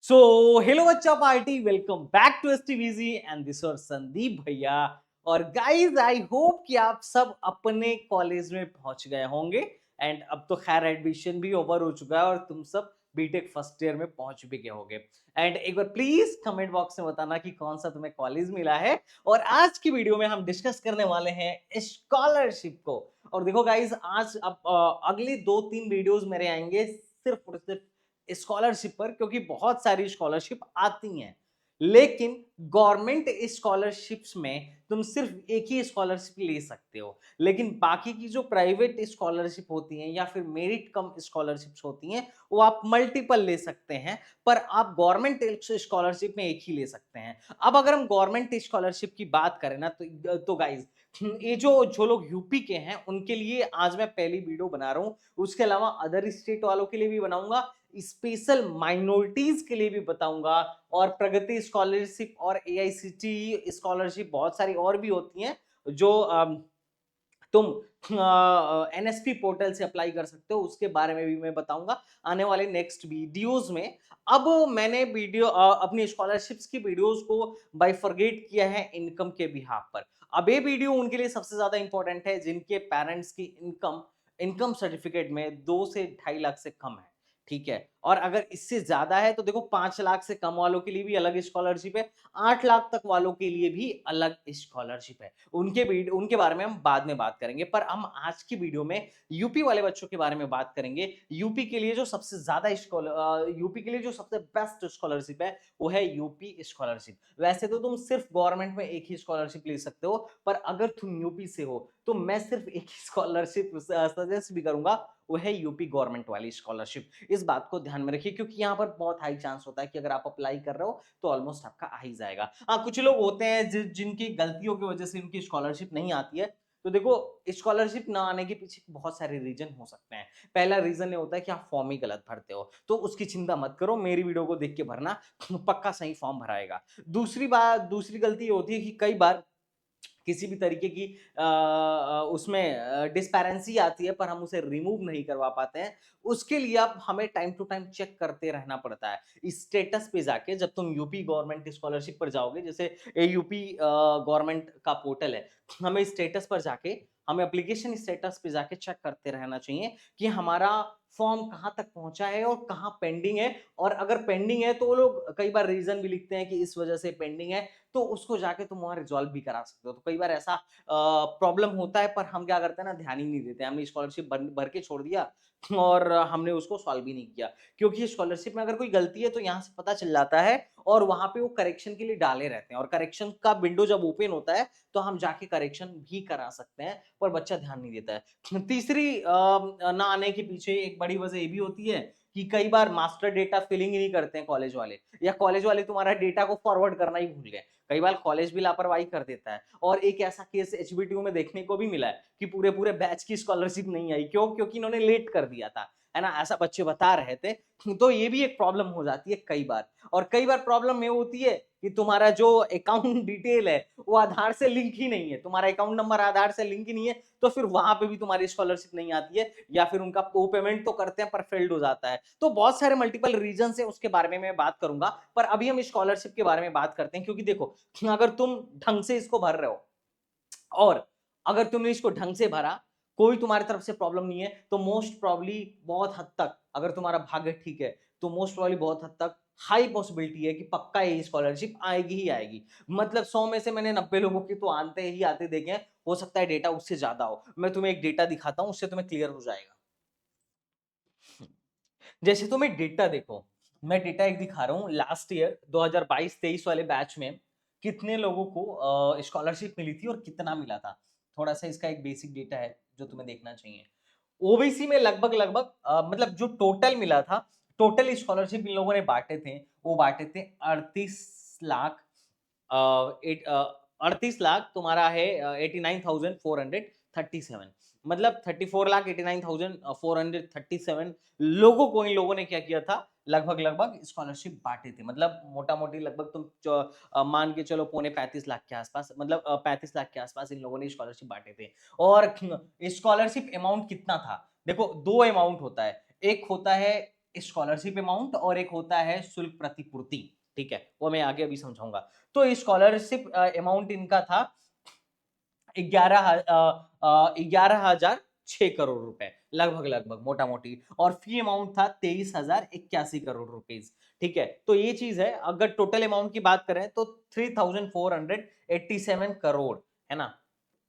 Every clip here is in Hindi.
सो हेलो बच्चा party, welcome back to STVG and this और संदीप भैया। और गाइस, आई होप कि आप सब अपने कॉलेज में पहुंच गए होंगे। एंड अब तो खैर एडमिशन भी ओवर हो चुका है और तुम सब बीटेक फर्स्ट ईयर में पहुंच भी गए होंगे। एंड एक बार प्लीज कमेंट बॉक्स में बताना कि कौन सा तुम्हें कॉलेज मिला है। और आज की वीडियो में हम डिस्कस करने वाले हैं स्कॉलरशिप को। और देखो गाइस, आज अब अगले 2-3 वीडियोस मेरे आएंगे सिर्फ और सिर्फ स्कॉलरशिप पर, क्योंकि बहुत सारी स्कॉलरशिप आती हैं। लेकिन गवर्नमेंट स्कॉलरशिप्स में तुम सिर्फ एक ही स्कॉलरशिप ले सकते हो। लेकिन बाकी की जो प्राइवेट स्कॉलरशिप होती हैं या फिर मेरिट कम स्कॉलरशिप्स होती हैं, वो आप मल्टीपल ले सकते हैं। पर आप गवर्नमेंट स्कॉलरशिप में एक ही ले सकते हैं। अब अगर हम गवर्नमेंट स्कॉलरशिप की बात करें ना, तो गाइज, ये जो जो लोग यूपी के हैं उनके लिए आज मैं पहली वीडियो बना रहा हूँ। उसके अलावा अदर स्टेट वालों के लिए भी बनाऊंगा, स्पेशल माइनॉरिटीज के लिए भी बताऊंगा। और प्रगति स्कॉलरशिप और एआईसीटी स्कॉलरशिप बहुत सारी और भी होती हैं जो तुम एनएसपी पोर्टल से अप्लाई कर सकते हो। उसके बारे में भी मैं बताऊंगा आने वाले नेक्स्ट वीडियोस में। अब मैंने अपनी स्कॉलरशिप्स की वीडियोस को बाइफरगेट किया है इनकम के बिहाफ पर। अब ये वीडियो उनके लिए सबसे ज्यादा इंपॉर्टेंट है जिनके पेरेंट्स की इनकम इनकम सर्टिफिकेट में 2 से 2.5 लाख से कम है। ठीक है, और अगर इससे ज्यादा है तो देखो 5 लाख से कम वालों के लिए भी अलग स्कॉलरशिप है, 8 लाख तक वालों के लिए भी अलग स्कॉलरशिप है। उनके बारे में हम बाद में बात करेंगे, पर हम आज की वीडियो में यूपी वाले बच्चों के बारे में बात करेंगे। यूपी के लिए जो सबसे बेस्ट स्कॉलरशिप है वो है यूपी स्कॉलरशिप। वैसे तो तुम सिर्फ गवर्नमेंट में एक ही स्कॉलरशिप ले सकते हो, पर अगर तुम यूपी से हो तो मैं सिर्फ एक ही स्कॉलरशिप सजेस्ट भी करूंगा, वो है यूपी गवर्नमेंट वाली स्कॉलरशिप। इस बात को ध्यान में रखिए, क्योंकि यहाँ पर बहुत हाई चांस होता है कि अगर आप अप्लाई कर रहे हो तो ऑलमोस्ट आपका आ ही जाएगा। हाँ, कुछ लोग होते हैं जिनकी गलतियों की वजह से उनकी स्कॉलरशिप नहीं आती है। तो देखो, स्कॉलरशिप ना आने के पीछे बहुत सारे रीजन हो सकते हैं। पहला रीजन ये होता है कि आप फॉर्म ही गलत भरते हो, तो उसकी चिंता मत करो, मेरी वीडियो को देख के भरना, पक्का सही फॉर्म भराएगा। दूसरी गलती ये होती है कि कई बार किसी भी तरीके की उसमें डिस्पेरेंसी आती है, पर हम उसे रिमूव नहीं करवा पाते हैं। उसके लिए अब हमें टाइम टू टाइम चेक करते रहना पड़ता है स्टेटस पे जाके। जब तुम यूपी गवर्नमेंट स्कॉलरशिप पर जाओगे, जैसे एयूपी गवर्नमेंट का पोर्टल है, हमें स्टेटस पर जाके हमें एप्लीकेशन स्टेटस पे जाके चेक करते रहना चाहिए कि हमारा फॉर्म कहाँ तक पहुंचा है और कहाँ पेंडिंग है। और अगर पेंडिंग है तो वो लोग कई बार रीजन भी लिखते हैं कि इस वजह से पेंडिंग है, तो उसको जाके तुम वहां रिजॉल्व भी करा सकते हो। तो कई बार ऐसा प्रॉब्लम होता है, पर हम क्या करते हैं ना, ध्यान ही नहीं देते, हमने स्कॉलरशिप भर के छोड़ दिया और हमने उसको सॉल्व भी नहीं किया। क्योंकि स्कॉलरशिप में अगर कोई गलती है तो यहाँ से पता चल जाता है, और वहां पे वो करेक्शन के लिए डाले रहते हैं, और करेक्शन का विंडो जब ओपन होता है तो हम जाके करेक्शन भी करा सकते हैं, पर बच्चा ध्यान नहीं देता है। तीसरी ना आने के पीछे एक बड़ी वजह ये भी होती है कि कई बार मास्टर डेटा फिलिंग ही नहीं करते हैं कॉलेज वाले, या कॉलेज वाले तुम्हारा डेटा को फॉरवर्ड करना ही भूल गए। कई बार कॉलेज भी लापरवाही कर देता है, और एक ऐसा केस एचबीटीयू में देखने को भी मिला है कि पूरे पूरे बैच की स्कॉलरशिप नहीं आई। क्यों? क्योंकि इन्होंने लेट कर दिया था, है ना, ऐसा बच्चे बता रहे थे। तो ये भी एक प्रॉब्लम हो जाती है कई बार। और कई बार प्रॉब्लम ये होती है कि तुम्हारा जो अकाउंट डिटेल है वो आधार से लिंक ही नहीं है, तुम्हारा अकाउंट नंबर आधार से लिंक ही नहीं है, तो फिर वहां पे भी तुम्हारी स्कॉलरशिप नहीं आती है, या फिर उनका वो पेमेंट तो करते हैं पर फेल्ड हो जाता है। तो बहुत सारे मल्टीपल रीजन है, उसके बारे में मैं बात करूंगा। पर अभी हम स्कॉलरशिप के बारे में बात करते हैं, क्योंकि देखो, अगर तुम ढंग से इसको भर रहे हो और अगर तुमने इसको ढंग से भरा, कोई तुम्हारी तरफ से प्रॉब्लम नहीं है, तो मोस्ट प्रॉब्ली बहुत हद तक, अगर तुम्हारा भाग्य ठीक है, तो मोस्ट प्रॉब्ली बहुत हद तक हाई पॉसिबिलिटी है कि पक्का ये स्कॉलरशिप आएगी ही आएगी। मतलब 100 में से मैंने 90 लोगों की तो आते ही आते देखे हैं। हो सकता है डेटा उससे ज्यादा हो। मैं तुम्हें एक डेटा दिखाता हूं, उससे तुम्हें क्लियर हो जाएगा। जैसे तुम्हें डेटा देखो, मैं डेटा एक दिखा रहा हूँ, लास्ट ईयर 2022-23 वाले बैच में कितने लोगों को स्कॉलरशिप मिली थी और कितना मिला था। थोड़ा सा इसका एक बेसिक डेटा है जो तुम्हें देखना चाहिए। ओबीसी में लगभग लगभग मतलब जो टोटल मिला था, टोटल स्कॉलरशिप इन लोगों ने बांटे थे, वो बांटे थे 38 लाख। 38 लाख तुम्हारा है 89,437। मतलब 34,89,437 लोगों को इन लोगों ने क्या किया था, लगभग लगभग स्कॉलरशिप बांटे थे। मतलब मोटा मोटी लगभग तुम मान के चलो 35 लाख के आसपास, मतलब 35 लाख के आसपास इन लोगों ने स्कॉलरशिप बांटे थे। और स्कॉलरशिप अमाउंट कितना था, देखो दो अमाउंट होता है। एक होता है स्कॉलरशिप अमाउंट और एक होता है शुल्क प्रतिपूर्ति, ठीक है, वो मैं आगे अभी समझाऊंगा। तो स्कॉलरशिप अमाउंट इनका था 11,006 करोड़ रुपए, लगभग लगभग मोटा मोटी, और फी अमाउंट था 23,081 करोड़ रुपीज, ठीक है। तो ये चीज है, अगर टोटल अमाउंट की बात करें तो 3,487 करोड़, है ना,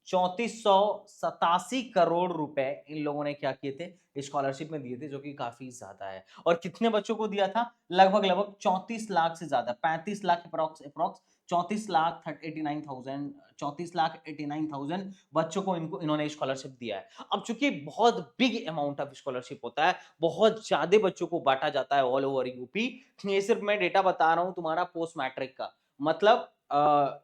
3487 करोड़ रुपए इन लोगों ने क्या किए थे, स्कॉलरशिप में दिए थे, जो कि काफी ज्यादा है। और कितने बच्चों को दिया था, लगभग लगभग 34 लाख से ज्यादा, 35 लाख अप्रोक्स अप्रोक्स 34 लाख 89,000 बच्चों को इनको इन्होंने स्कॉलरशिप दिया है। अब चूंकि बहुत बिग अमाउंट ऑफ स्कॉलरशिप होता है, बहुत ज्यादा बच्चों को बांटा जाता है ऑल ओवर यूपी। ये सिर्फ मैं डेटा बता रहा हूं तुम्हारा पोस्ट मैट्रिक का, मतलब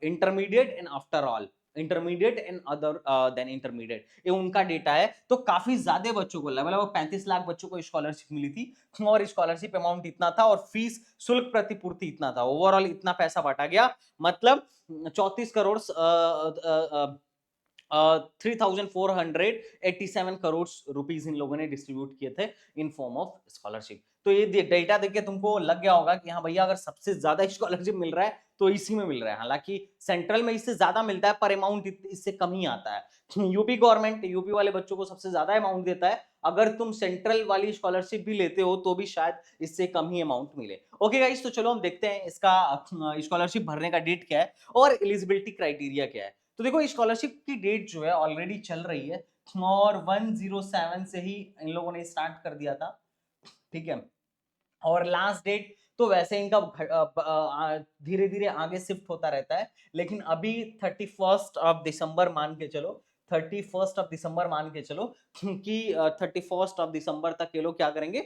intermediate and after all, intermediate and other than intermediate, ये उनका डेटा है। तो काफी ज्यादा बच्चों को, लगभग 35 लाख बच्चों को स्कॉलरशिप मिली थी, और स्कॉलरशिप अमाउंट इतना था और फीस शुल्क प्रतिपूर्ति इतना था, ओवरऑल इतना पैसा बांटा गया, मतलब 34 करोड़ 3,487 करोड़ रुपीज इन लोगों ने डिस्ट्रीब्यूट किए थे इन फॉर्म ऑफ स्कॉलरशिप। तो ये डेटा देख के तुमको लग गया होगा कि हाँ भैया, अगर सबसे ज्यादा स्कॉलरशिप मिल रहा है तो इसी में मिल रहा है। हालांकि सेंट्रल में इससे ज्यादा मिलता है, पर अमाउंट इससे कम ही आता है। यूपी गवर्नमेंट यूपी वाले बच्चों को सबसे ज्यादा अमाउंट देता है, अगर तुम सेंट्रल वाली स्कॉलरशिप भी लेते हो तो भी शायद इससे कम ही अमाउंट मिले। ओके गाइस, तो चलो हम देखते हैं इसका स्कॉलरशिप भरने का डेट क्या है और एलिजिबिलिटी क्राइटेरिया क्या है। तो देखो, स्कॉलरशिप की डेट जो है ऑलरेडी चल रही है, और 107 से ही इन लोगों ने स्टार्ट कर दिया था, ठीक है। और लास्ट डेट तो वैसे इनका धीरे धीरे आगे शिफ्ट होता रहता है, लेकिन अभी 31 दिसंबर मान के चलो, 31 दिसंबर मान के चलो कि 31 दिसंबर तक ये लोग क्या करेंगे,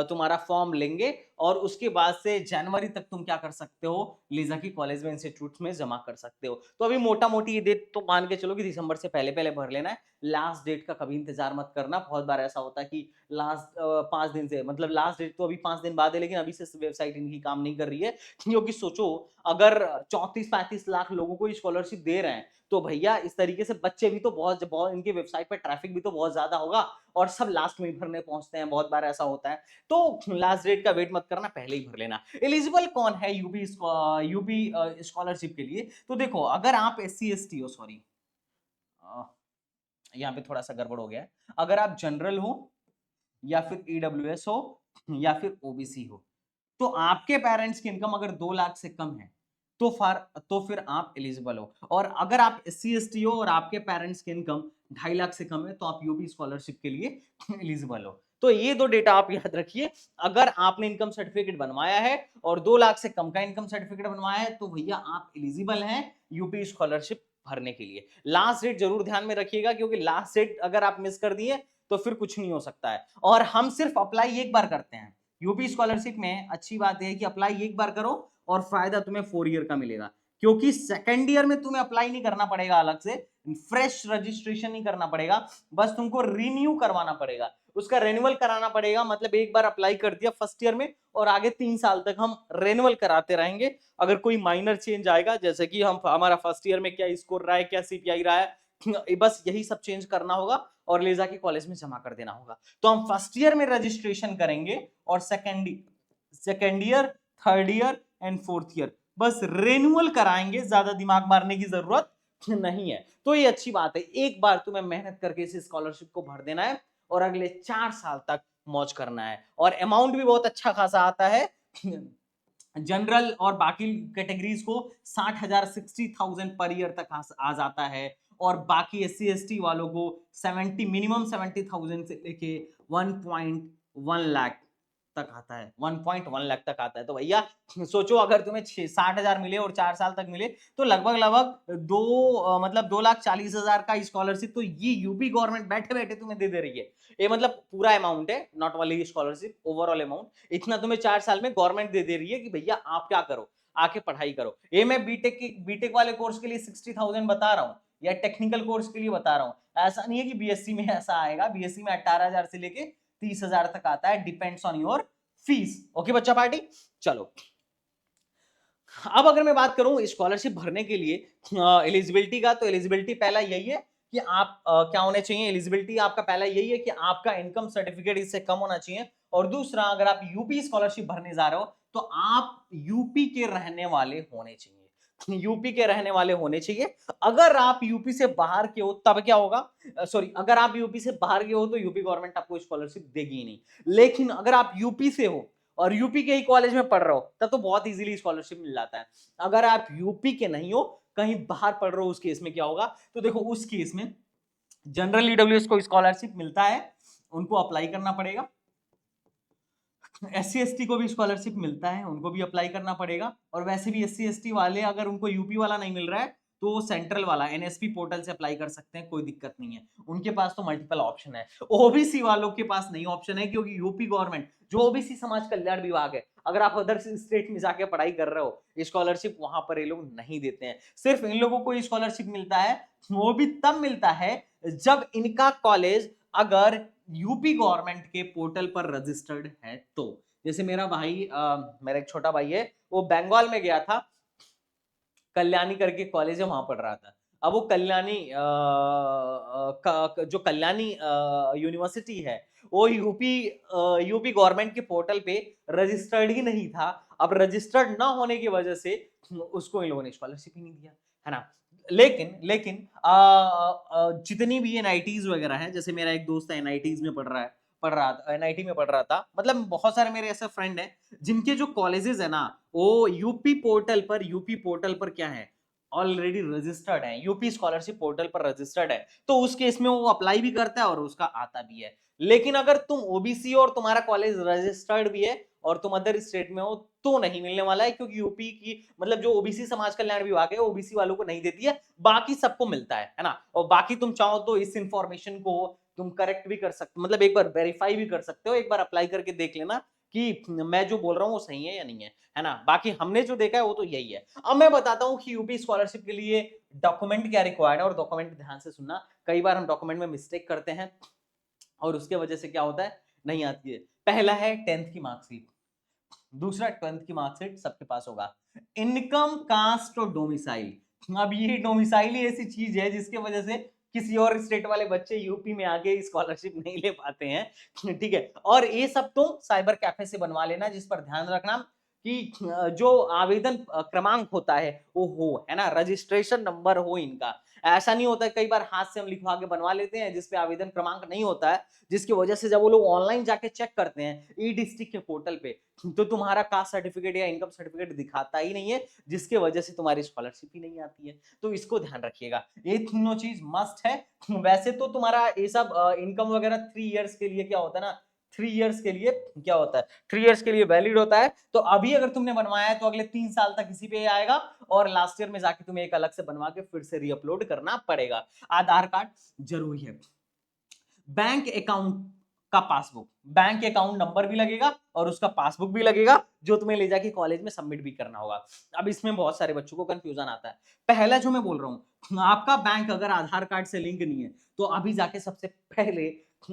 तुम्हारा फॉर्म लेंगे, और उसके बाद से जनवरी तक तुम क्या कर सकते हो, लीजा की कॉलेज में इंस्टीट्यूट में जमा कर सकते हो। तो अभी मोटा मोटी ये डेट तो मान के चलो कि दिसंबर से पहले पहले भर लेना है। लास्ट डेट का कभी इंतजार मत करना, बहुत बार ऐसा होता है कि लास्ट 5 दिन से, मतलब लास्ट डेट तो अभी 5 दिन बाद है, लेकिन अभी से वेबसाइट इनकी काम नहीं कर रही है, क्योंकि सोचो, अगर 34-35 लाख लोगों को स्कॉलरशिप दे रहे हैं, तो भैया इस तरीके से बच्चे भी तो बहुत बहुत, इनकी वेबसाइट पर ट्रैफिक भी तो बहुत ज्यादा होगा, और सब लास्ट में ही भरने पहुंचते हैं, बहुत बार ऐसा होता है। तो लास्ट डेट का वेट मत करना, पहले ही भर लेना। एलिजिबल कौन है यूपी स्कॉलरशिप के लिए, तो देखो, अगर आप SC ST हो, सॉरी यहाँ पे थोड़ा सा गड़बड़ हो गया है, अगर आप जनरल हो या फिर EWS हो या फिर OBC हो, तो आपके पेरेंट्स की इनकम अगर 2 लाख से कम है तो फिर आप एलिजिबल हो। और अगर आप SC ST हो और आपके पेरेंट्स की इनकम 2.5 लाख से कम है, तो आप यूपी स्कॉलरशिप के लिए एलिजिबल हो। तो ये दो डेटा आप याद रखिए, अगर आपने इनकम सर्टिफिकेट बनवाया है और 2 लाख से कम का इनकम सर्टिफिकेट बनवाया है, तो भैया आप एलिजिबल हैं यूपी स्कॉलरशिप भरने के लिए। लास्ट डेट जरूर ध्यान में रखिएगा, क्योंकि लास्ट डेट अगर आप मिस कर दिए तो फिर कुछ नहीं हो सकता है। और हम सिर्फ अप्लाई एक बार करते हैं यूपी स्कॉलरशिप में। अच्छी बात है कि अप्लाई एक बार करो और फायदा तुम्हें 4 ईयर का मिलेगा, क्योंकि सेकंड ईयर में तुम्हें अप्लाई नहीं करना पड़ेगा, अलग से फ्रेश रजिस्ट्रेशन नहीं करना पड़ेगा, बस तुमको रिन्यू करवाना पड़ेगा, उसका रेन्युअल कराना पड़ेगा। मतलब एक बार अप्लाई कर दिया फर्स्ट ईयर में, और आगे 3 साल तक हम रेन्युअल कराते रहेंगे। अगर कोई माइनर चेंज आएगा, जैसे कि हम हमारा फर्स्ट ईयर में क्या स्कोर रहा है, क्या CPI रहा है, बस यही सब चेंज करना होगा और ले जाके कॉलेज में जमा कर देना होगा। तो हम फर्स्ट ईयर में रजिस्ट्रेशन करेंगे, और second year, third year and fourth year बस रेन्युअल कराएंगे, ज्यादा दिमाग मारने की जरूरत नहीं है। तो ये अच्छी बात है, एक बार तुम्हें मेहनत करके इस स्कॉलरशिप को भर देना है और अगले 4 साल तक मौज करना है। और अमाउंट भी बहुत अच्छा खासा आता है। जनरल और बाकी कैटेगरीज को 60,000 60,000 पर ईयर तक आ जाता है, और बाकी SC ST वालों को 70 मिनिमम 70,000 से लेके 1.1 लाख तक आता है, 1.1 लाख तक आता है। तो भैया सोचो, अगर तुम्हें 60,000 मिले और 4 साल तक मिले, तो लगभग लगभग मतलब 2,40,000 का स्कॉलरशिप तो ये यूपी गवर्नमेंट बैठे बैठे तुम्हें दे रही है। ये मतलब पूरा अमाउंट है, not only scholarship, overall amount इतना तुम्हें 4 साल में गवर्नमेंट दे रही है कि भैया आप क्या करो, आके पढ़ाई करो। ये मैं बीटेक वाले कोर्स के लिए 60,000 बता रहा हूँ, या टेक्निकल कोर्स के लिए बता रहा हूँ। ऐसा नहीं है कि BSc में ऐसा आएगा, BSc में 18,000 से लेके 30,000 तक आता है, depends on your fees. Okay बच्चा पार्टी, चलो अब अगर मैं बात करूं स्कॉलरशिप भरने के लिए एलिजिबिलिटी का, तो एलिजिबिलिटी पहला यही है कि आप क्या होने चाहिए, एलिजिबिलिटी आपका पहला यही है कि आपका इनकम सर्टिफिकेट इससे कम होना चाहिए, और दूसरा अगर आप यूपी स्कॉलरशिप भरने जा रहे हो तो आप यूपी के रहने वाले होने चाहिए, यूपी के रहने वाले होने चाहिए। अगर आप यूपी से बाहर के हो तब क्या होगा, सॉरी, अगर आप यूपी से बाहर के हो तो यूपी गवर्नमेंट आपको स्कॉलरशिप देगी ही नहीं। लेकिन अगर आप यूपी से हो और यूपी के ही कॉलेज में पढ़ रहे हो तब तो बहुत इजीली स्कॉलरशिप मिल जाता है। अगर आप यूपी के नहीं हो, कहीं बाहर पढ़ रहे हो, उस केस में क्या होगा, तो देखो उस केस में जनरल ईडब्ल्यूएस को स्कॉलरशिप मिलता है, उनको अप्लाई करना पड़ेगा। एससी एसटी को भी स्कॉलरशिप मिलता है, उनको भी अप्लाई करना पड़ेगा। और वैसे भी एससी एसटी वाले अगर उनको यूपी वाला नहीं मिल रहा है तो वो सेंट्रल वाला एनएसपी पोर्टल से अप्लाई कर सकते हैं, कोई दिक्कत नहीं है, उनके पास तो मल्टीपल ऑप्शन है। ओबीसी वालों के पास नहीं ऑप्शन है, क्योंकि यूपी गवर्नमेंट जो ओबीसी समाज कल्याण विभाग है, अगर आप अदर स्टेट में जाके पढ़ाई कर रहे हो स्कॉलरशिप वहां पर ये लोग नहीं देते हैं। सिर्फ इन लोगों को स्कॉलरशिप मिलता है, वो भी तब मिलता है जब इनका कॉलेज अगर यूपी गवर्नमेंट के पोर्टल पर रजिस्टर्ड है तो। जैसे मेरा भाई मेरा एक छोटा भाई है, वो बंगाल में गया था, कल्याणी करके कॉलेज है, वहां पढ़ रहा था। अब वो कल्याणी जो कल्याणी यूनिवर्सिटी है वो यूपी गवर्नमेंट के पोर्टल पे रजिस्टर्ड ही नहीं था। अब रजिस्टर्ड ना होने की वजह से उसको इन लोगों ने स्कॉलरशिप ही नहीं दिया, है ना। लेकिन जितनी भी एनआईटीज वगैरह हैं, जैसे मेरा एक दोस्त है एनआईटीज में पढ़ रहा था, एनआईटी में पढ़ रहा था, मतलब बहुत सारे मेरे ऐसे फ्रेंड हैं जिनके जो कॉलेजेस है ना वो यूपी पोर्टल पर क्या है, ऑलरेडी रजिस्टर्ड है, यूपी स्कॉलरशिप पोर्टल पर रजिस्टर्ड है, तो उस केस में वो अप्लाई भी करता है और उसका आता भी है। लेकिन अगर तुम ओबीसी और तुम्हारा कॉलेज रजिस्टर्ड भी है और तुम अदर स्टेट में हो तो नहीं मिलने वाला है, क्योंकि यूपी की मतलब जो ओबीसी समाज कल्याण विभाग है ओबीसी वालों को नहीं देती है, बाकी सबको मिलता है ना। और बाकी तुम चाहो तो इस इंफॉर्मेशन को तुम करेक्ट भी कर सकते, मतलब एक बार वेरीफाई भी कर सकते हो, एक बार अप्लाई करके देख लेना कि मैं जो बोल रहा हूँ वो सही है या नहीं है ना। बाकी हमने जो देखा है वो तो यही है। अब मैं बताता हूँ कि यूपी स्कॉलरशिप के लिए डॉक्यूमेंट क्या रिक्वायर्ड है, और डॉक्यूमेंट ध्यान से सुनना, कई बार हम डॉक्यूमेंट में मिस्टेक करते हैं और उसके वजह से क्या होता है, नहीं आती है। पहला है 10th की मार्कशीट, दूसरा 12th की मार्कशीट सबके पास होगा, इनकम कास्ट और डोमिसाइल। अब ये डोमिसाइल ही ऐसी चीज है जिसके वजह से किसी और स्टेट वाले बच्चे यूपी में आके स्कॉलरशिप नहीं ले पाते हैं, ठीक है। और ये सब तुम साइबर कैफे से बनवा लेना, जिस पर ध्यान रखना कि जो आवेदन क्रमांक होता है वो हो, है ना, रजिस्ट्रेशन नंबर हो इनका। ऐसा नहीं होता है, कई बार हाथ से हम लिखवा के बनवा लेते हैं जिसपे आवेदन क्रमांक नहीं होता है, जिसकी वजह से जब वो लोग ऑनलाइन जाके चेक करते हैं ई डिस्ट्रिक्ट के पोर्टल पे तो तुम्हारा कास्ट सर्टिफिकेट या इनकम सर्टिफिकेट दिखाता ही नहीं है, जिसके वजह से तुम्हारी स्कॉलरशिप ही नहीं आती है। तो इसको ध्यान रखिएगा, ये तीनों चीज मस्ट है। वैसे तो तुम्हारा ये सब इनकम वगैरह 3 इयर्स के लिए क्या होता है ना, 3 इयर्स के लिए क्या होता है, 3 इयर्स के लिए वैलिड होता है। तो अभी अगर तुमने बनवाया है तो अगले 3 साल तक इसी पे आएगा, और लास्ट ईयर में जाके तुम्हें एक अलग से बनवा के फिर से रीअपलोड करना पड़ेगा। आधार कार्ड जरूरी है, बैंक अकाउंट का पासबुक, बैंक अकाउंट नंबर भी लगेगा और उसका पासबुक भी लगेगा, जो तुम्हें ले जाके कॉलेज में सबमिट भी करना होगा। अब इसमें बहुत सारे बच्चों को कंफ्यूजन आता है। पहला जो मैं बोल रहा हूं, आपका बैंक अगर आधार कार्ड से लिंक नहीं है तो अभी जाके सबसे पहले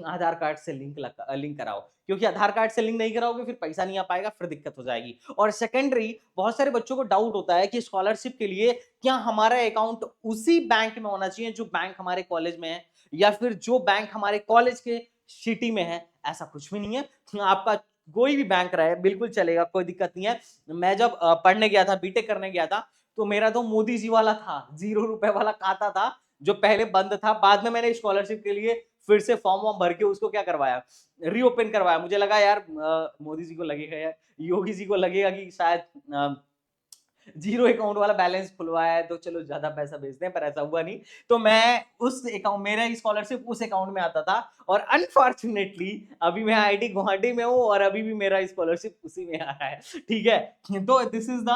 आधार कार्ड से लिंक कराओ, क्योंकि आधार कार्ड से लिंक नहीं कराओगे फिर पैसा नहीं आ पाएगा, फिर दिक्कत हो जाएगी। और सेकेंडरी, बहुत सारे बच्चों को डाउट होता है कि स्कॉलरशिप के लिए क्या हमारा अकाउंट उसी बैंक में होना चाहिए जो बैंक हमारे कॉलेज में है, या फिर जो बैंक हमारे कॉलेज के सिटी में है। ऐसा कुछ भी नहीं है, आपका कोई भी बैंक रहे बिल्कुल चलेगा, कोई दिक्कत नहीं है। मैं जब पढ़ने गया था, बीटेक करने गया था, तो मेरा तो मोदी जी वाला था, 0 रुपए वाला खाता था जो पहले बंद था। बाद में मैंने स्कॉलरशिप के लिए फिर से फॉर्म वॉर्म भर के उसको क्या करवाया, रीओपन करवाया। मुझे लगा यार मोदी जी को लगेगा, यार योगी जी को लगेगा कि शायद जीरो अकाउंट वाला बैलेंस खुलवाया है तो चलो ज्यादा पैसा भेजते हैं, पर ऐसा हुआ नहीं। तो मैं उस अकाउंट, मेरा स्कॉलरशिप उस अकाउंट में आता था, और अनफॉर्चुनेटली अभी मैं आईआईटी गुवाहाटी में हूँ और अभी भी मेरा स्कॉलरशिप उसी में आ रहा है, ठीक है। तो this is the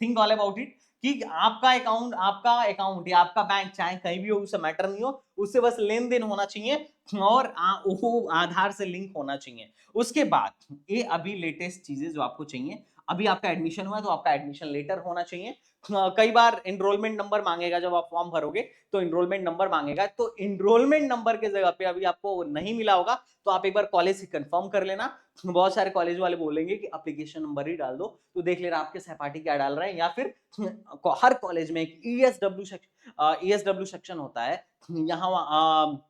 thing all about it, कि आपका अकाउंट या आपका बैंक चाहे कहीं भी हो, उससे मैटर नहीं हो, उससे बस लेन देन होना चाहिए और वो आधार से लिंक होना चाहिए। उसके बाद ये अभी लेटेस्ट चीजें जो आपको चाहिए, अभी आपका एडमिशन हुआ है तो आपका एडमिशन लेटर होना चाहिए। कई बार एनरोलमेंट नंबर मांगेगा, जब आप फॉर्म भरोगे तो एनरोलमेंट नंबर मांगेगा, तो एनरोलमेंट नंबर के जगह पे अभी आपको नहीं मिला होगा तो आप एक बार कॉलेज से कंफर्म कर लेना। बहुत सारे कॉलेज वाले बोलेंगे कि एप्लीकेशन नंबर ही डाल दो, तो देख लेना आपके सहपाठी क्या डाल रहे हैं, या फिर हर कॉलेज में एक ईएसडब्ल्यू सेक्शन होता है, यहाँ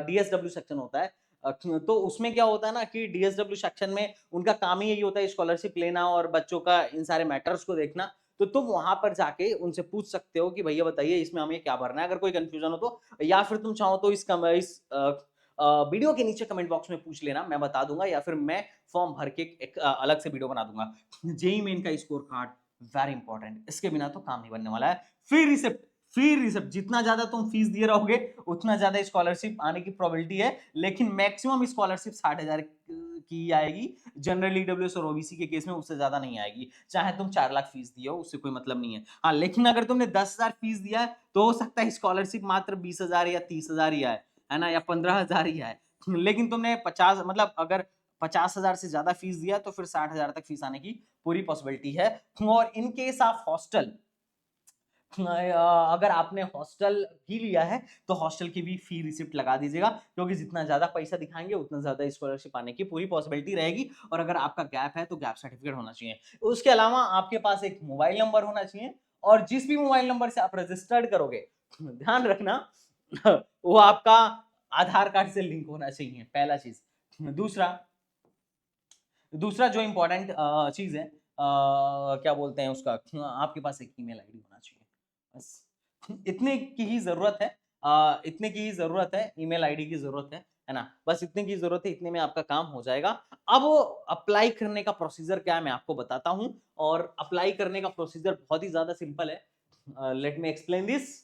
डीएसडब्ल्यू सेक्शन होता है, तो उसमें क्या होता है ना कि डीएसडब्ल्यू सेक्शन में उनका काम ही यही होता है स्कॉलरशिप लेना और बच्चों का इन सारे मैटर्स को देखना। तो तुम वहां पर जाके उनसे पूछ सकते हो कि भैया बताइए इसमें हमें क्या भरना है, अगर कोई कंफ्यूजन हो तो, या फिर तुम चाहो तो इस वीडियो के नीचे कमेंट बॉक्स में पूछ लेना, मैं बता दूंगा, या फिर मैं फॉर्म भर के एक अलग से वीडियो बना दूंगा। जेई मेन का स्कोर कार्ड वेरी इंपॉर्टेंट, इसके बिना तो काम नहीं बनने वाला है। फी रिसिप्ट जितना ज्यादा तुम फीस दिए रहोगे उतना ज्यादा स्कॉलरशिप आने की प्रोबेबिलिटी है, लेकिन मैक्सिमम स्कॉलरशिप 60,000 की आएगी। जनरल ईडब्ल्यूएस और ओबीसी के केस में उससे ज्यादा नहीं आएगी, चाहे तुम 4 लाख फीस दियो, उससे कोई मतलब नहीं है। हाँ, लेकिन अगर तुमने 10,000 फीस दिया है तो हो सकता है स्कॉलरशिप मात्र 20,000 या 30,000 ही आए, है ना, या 15,000 ही आए। लेकिन तुमने 50, मतलब अगर 50,000 से ज्यादा फीस दिया तो फिर 60,000 तक फीस आने की पूरी पॉसिबिलिटी है। और इन केस ऑफ हॉस्टल, अगर आपने हॉस्टल भी लिया है तो हॉस्टल की भी फी रिसिप्ट लगा दीजिएगा, क्योंकि जितना ज्यादा पैसा दिखाएंगे उतना ज्यादा स्कॉलरशिप आने की पूरी पॉसिबिलिटी रहेगी। और अगर आपका गैप है तो गैप सर्टिफिकेट होना चाहिए। उसके अलावा आपके पास एक मोबाइल नंबर होना चाहिए, और जिस भी मोबाइल नंबर से आप रजिस्टर्ड करोगे, ध्यान रखना वो आपका आधार कार्ड से लिंक होना चाहिए, पहला चीज। दूसरा दूसरा जो इंपॉर्टेंट चीज है, क्या बोलते हैं उसका, आपके पास एक ईमेल आईडी होना चाहिए, बस इतने की ही जरूरत है। इतने की ही जरूरत है, ईमेल आईडी की जरूरत है ना, बस इतने की जरूरत है, इतने में आपका काम हो जाएगा। अब अप्लाई करने का प्रोसीजर क्या है मैं आपको बताता हूं, और अप्लाई करने का प्रोसीजर बहुत ही ज्यादा सिंपल है। Let me explain this.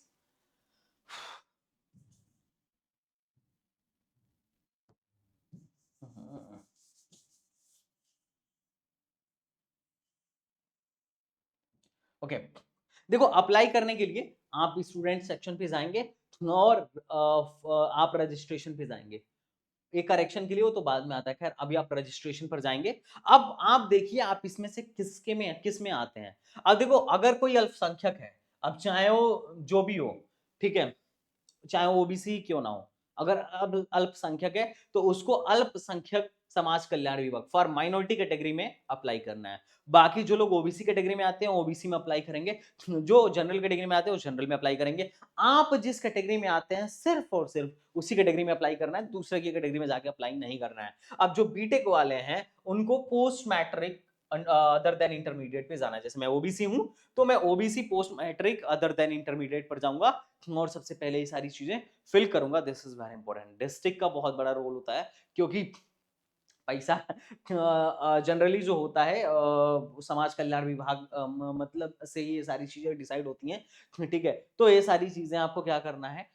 Okay, देखो अप्लाई करने के लिए आप स्टूडेंट सेक्शन पे जाएंगे और आप रजिस्ट्रेशन पे जाएंगे। एक करेक्शन के लिए वो तो बाद में आता है, खैर अभी आप रजिस्ट्रेशन पर जाएंगे। अब आप देखिए आप इसमें से किस में आते हैं। अब देखो अगर कोई अल्पसंख्यक है, अब चाहे वो जो भी हो, ठीक है, चाहे वो ओबीसी क्यों ना हो, अगर अब अल्पसंख्यक है तो उसको अल्पसंख्यक समाज कल्याण विभाग फॉर माइनॉरिटी कैटेगरी में अप्लाई करना है। बाकी जो लोग ओबीसी कैटेगरी में आते हैं ओबीसी में अप्लाई करेंगे, जो जनरल कैटेगरी में आते हैं वो जनरल में अप्लाई करेंगे। आप जिस कैटेगरी में आते हैं सिर्फ और सिर्फ उसी कैटेगरी में अप्लाई करना है, दूसरे की कैटेगरी में जाके अप्लाई नहीं करना है। अब जो बीटेक वाले हैं उनको post matric other than intermediate पे जाना है। जैसे मैं ओबीसी हूं तो मैं OBC post matric other than intermediate पर जाऊंगा, और सबसे पहले ये सारी चीजें फिल करूंगा। This is very important, district का बहुत बड़ा रोल होता है, क्योंकि पैसा जनरली जो होता है समाज कल्याण विभाग मतलब से ये सारी चीजें डिसाइड होती हैं, ठीक है। तो ये सारी चीजें आपको क्या करना है,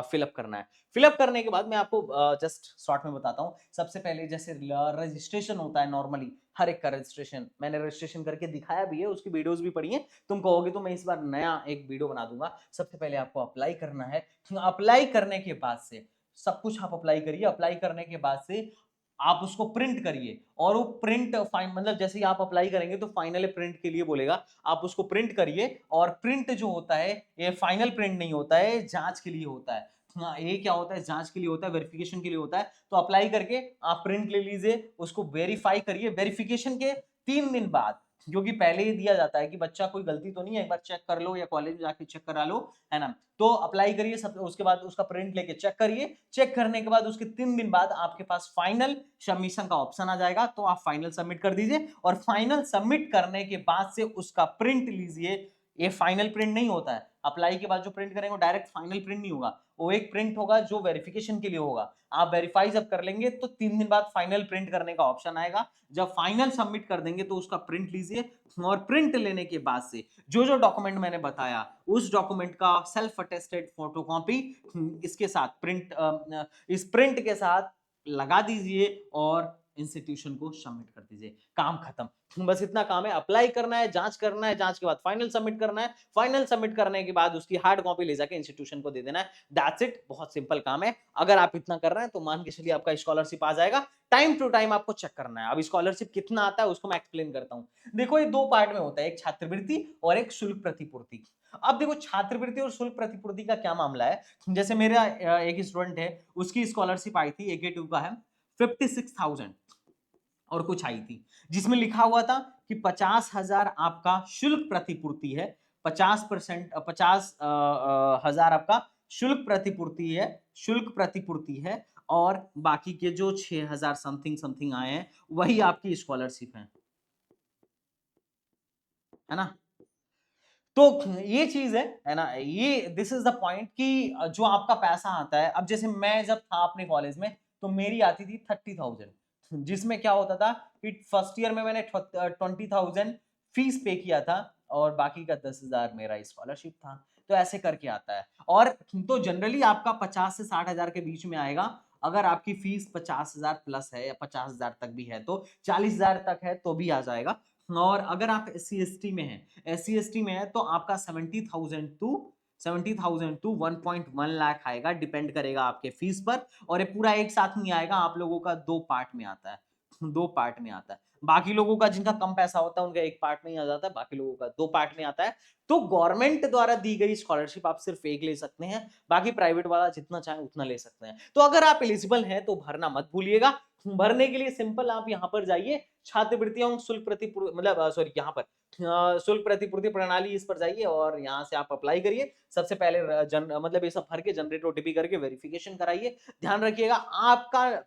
फिलअप करना है। फिलअप करने के बाद मैं आपको जस्ट शॉर्ट में बताता हूँ। सबसे पहले जैसे रजिस्ट्रेशन होता है, नॉर्मली हर एक का रजिस्ट्रेशन मैंने रजिस्ट्रेशन करके दिखाया भी है, उसकी वीडियोस भी पड़ी हैं, तुम कहोगे तो मैं इस बार नया एक वीडियो बना दूंगा। सबसे पहले आपको अप्लाई करना है। अप्लाई करने के बाद से सब कुछ आप अप्लाई करिए, अप्लाई करने के बाद से आप उसको प्रिंट करिए, और वो प्रिंट फाइन मतलब जैसे ही आप अप्लाई करेंगे तो फाइनल प्रिंट के लिए बोलेगा, आप उसको प्रिंट करिए। और प्रिंट जो होता है ये फाइनल प्रिंट नहीं होता है, जांच के लिए होता है। हाँ, ये क्या होता है, जांच के लिए होता है, वेरिफिकेशन के लिए होता है। तो अप्लाई करके आप प्रिंट ले लीजिए, उसको वेरीफाई करिए। वेरिफिकेशन के 3 दिन बाद, क्योंकि पहले ही दिया जाता है कि बच्चा कोई गलती तो नहीं है, एक बार चेक कर लो या कॉलेज में जाके चेक करा लो, है ना। तो अप्लाई करिए सब, उसके बाद उसका प्रिंट लेके चेक करिए। चेक करने के बाद उसके 3 दिन बाद आपके पास फाइनल सबमिशन का ऑप्शन आ जाएगा, तो आप फाइनल सबमिट कर दीजिए। और फाइनल सबमिट करने के बाद से उसका प्रिंट लीजिए। ये फाइनल प्रिंट नहीं होता है, अप्लाई के बाद जो प्रिंट करेंगे डायरेक्ट फाइनल प्रिंट नहीं होगा, वो एक प्रिंट होगा जो वेरिफिकेशन के लिए होगा। आप वेरीफाई जब कर लेंगे तो 3 दिन बाद फाइनल प्रिंट करने का ऑप्शन आएगा। जब फाइनल सबमिट कर देंगे तो उसका प्रिंट लीजिए, और प्रिंट लेने के बाद से जो जो डॉक्यूमेंट मैंने बताया उस डॉक्यूमेंट का सेल्फ अटेस्टेड फोटोकॉपी इसके साथ इस प्रिंट के साथ लगा दीजिए और इंस्टीट्यूशन को सबमिट कर दीजिए, काम खत्म। बस इतना काम है, अप्लाई करना है, जांच करना है, जांच के बाद फाइनल सबमिट करना है, फाइनल सबमिट करने के बाद उसकी हार्ड कॉपी ले जाके इंस्टीट्यूशन को दे देना है। दैट्स इट, बहुत सिंपल काम है। अगर आप इतना कर रहे हैं तो मान के चलिए आपका स्कॉलरशिप आ जाएगा। टाइम टू टाइम आपको चेक करना है। अब स्कॉलरशिप कितना आता है उसको मैं एक्सप्लेन करता हूं। देखो ये 2 पार्ट में होता है, एक छात्रवृत्ति और एक शुल्क प्रतिपूर्ति। अब देखो छात्रवृत्ति और शुल्क प्रतिपूर्ति का क्या मामला है। जैसे मेरा एक स्टूडेंट है, उसकी स्कॉलरशिप आई थी, AK2 का है, 56,000 और कुछ आई थी, जिसमें लिखा हुआ था कि 50,000 आपका शुल्क प्रतिपूर्ति है, 50%, 50,000 आपका शुल्क प्रतिपूर्ति है, शुल्क प्रतिपूर्ति है। और बाकी के जो 6,000 समथिंग समथिंग आए हैं वही आपकी स्कॉलरशिप है ना? तो ये चीज़ है ना? ये दिस इज़ द पॉइंट कि जो आपका पैसा आता है, अब जैसे मैं जब था अपने कॉलेज में, तो मेरी आती थी 30,000 जिसमें क्या होता था कि फर्स्ट ईयर में मैंने 20,000 फीस पे किया था और बाकी का 10,000 मेरा स्कॉलरशिप था। तो ऐसे करके आता है और तो जनरली आपका 50 से 60,000 के बीच में आएगा। अगर आपकी फीस 50,000 प्लस है या 50,000 तक भी है, तो 40,000 तक है तो भी आ जाएगा। और अगर आप एससी-एसटी में हैं, एससी-एसटी में है तो आपका 70,000 टू 1.1 लाख आएगा, डिपेंड करेगा आपके फीस पर। और ये पूरा एक साथ नहीं आएगा, आप लोगों का 2 पार्ट में आता है, 2 पार्ट में आता है। बाकी लोगों का जिनका कम पैसा होता है उनका 1 पार्ट में ही आ जाता है, बाकी लोगों का 2 पार्ट में आता है। तो गवर्नमेंट द्वारा दी गई स्कॉलरशिप आप सिर्फ 1 ले सकते हैं, बाकी प्राइवेट वाला जितना चाहें उतना ले सकते हैं। तो अगर आप एलिजिबल हैं तो भरना मत भूलिएगा। भरने के लिए सिंपल आप यहाँ पर जाइए, छात्रवृत्ति एवं शुल्क मतलब सॉरी यहाँ पर शुल्क प्रतिपूर्ति प्रणाली इस पर जाइए और यहाँ से आप अप्लाई करिए। सबसे पहले मतलब ये सब भर के जनरेट ओटीपी करके वेरिफिकेशन कराइए। ध्यान रखिएगा आपका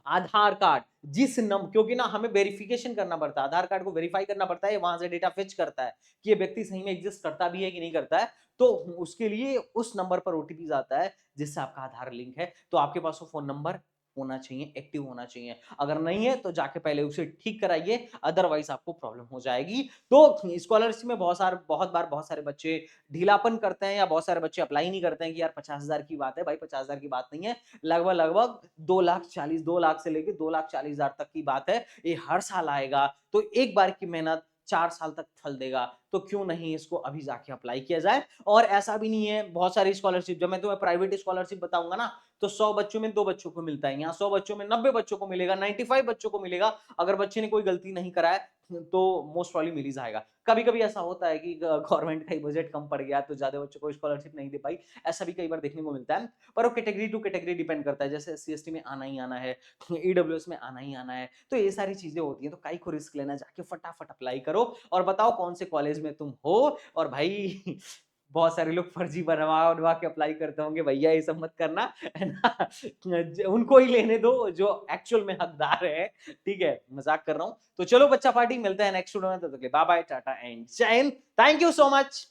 आधार कार्ड जिस नंबर, क्योंकि ना हमें वेरिफिकेशन करना पड़ता है, आधार कार्ड को वेरीफाई करना पड़ता है, वहां से डेटा फेच करता है कि ये व्यक्ति सही में एग्जिस्ट करता भी है कि नहीं करता है। तो उसके लिए उस नंबर पर ओटीपी आता है जिससे आपका आधार लिंक है। तो आपके पास वो फोन नंबर होना चाहिए, एक्टिव होना चाहिए। अगर नहीं है तो जाके पहले उसे ठीक कराइए, अदरवाइज आपको प्रॉब्लम हो जाएगी। तो स्कॉलरशिप में बहुत बार बहुत सारे बच्चे ढीलापन करते हैं या बहुत सारे बच्चे अप्लाई नहीं करते हैं कि यार 50,000 की बात है। भाई 50,000 की बात नहीं है, लगभग लगभग 2 लाख से लेके 2,40,000 तक की बात है। ये हर साल आएगा, तो एक बार की मेहनत 4 साल तक फल देगा। तो क्यों नहीं इसको अभी जाके अप्लाई किया जाए। और ऐसा भी नहीं है, बहुत सारी स्कॉलरशिप, जब मैं तुम्हें प्राइवेट स्कॉलरशिप बताऊंगा ना, तो 100 बच्चों में 2 बच्चों को मिलता है, यहाँ 100 बच्चों में 90 बच्चों को मिलेगा, 95 बच्चों को मिलेगा। अगर बच्चे ने कोई गलती नहीं करा है तो मोस्ट प्रॉब्ली मिल ही जाएगा। कभी कभी ऐसा होता है कि गवर्नमेंट का ही बजट कम पड़ गया तो ज्यादा बच्चों को स्कॉलरशिप नहीं दे पाई, ऐसा भी कई बार देखने को मिलता है। पर वो कैटेगरी टू कैटेगरी डिपेंड करता है, जैसे एससी-एसटी में आना ही आना है, ईडब्ल्यूएस में आना ही आना है। तो ये सारी चीजें होती हैं, तो काई को रिस्क लेना, जाके फटाफट अप्लाई करो और बताओ कौन से कॉलेज में तुम हो। और भाई बहुत सारे लोग फर्जी बनवा उनवा के अप्लाई करते होंगे, भैया ये सब मत करना, है ना? उनको ही लेने दो जो एक्चुअल में हकदार है। ठीक है, मजाक कर रहा हूँ। तो चलो बच्चा पार्टी, मिलते हैं नेक्स्ट वीडियो में, तब तक के लिए बाय बाय, टाटा एंड जय Hind. Thank you so much.